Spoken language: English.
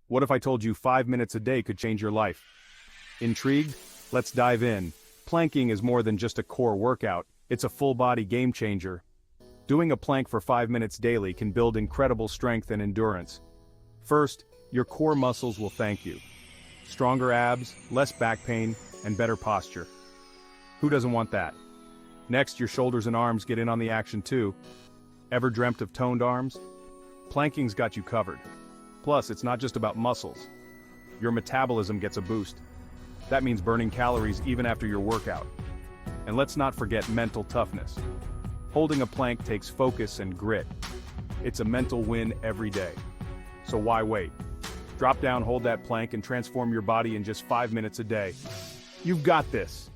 What if I told you 5 minutes a day could change your life? Intrigued? Let's dive in. Planking is more than just a core workout, it's a full-body game changer. Doing a plank for 5 minutes daily can build incredible strength and endurance. First, your core muscles will thank you. Stronger abs, less back pain, and better posture. Who doesn't want that? Next, your shoulders and arms get in on the action too. Ever dreamt of toned arms? Planking's got you covered. Plus, it's not just about muscles. Your metabolism gets a boost. That means burning calories even after your workout. And let's not forget mental toughness. Holding a plank takes focus and grit. It's a mental win every day. So why wait? Drop down, hold that plank, and transform your body in just 5 minutes a day. You've got this.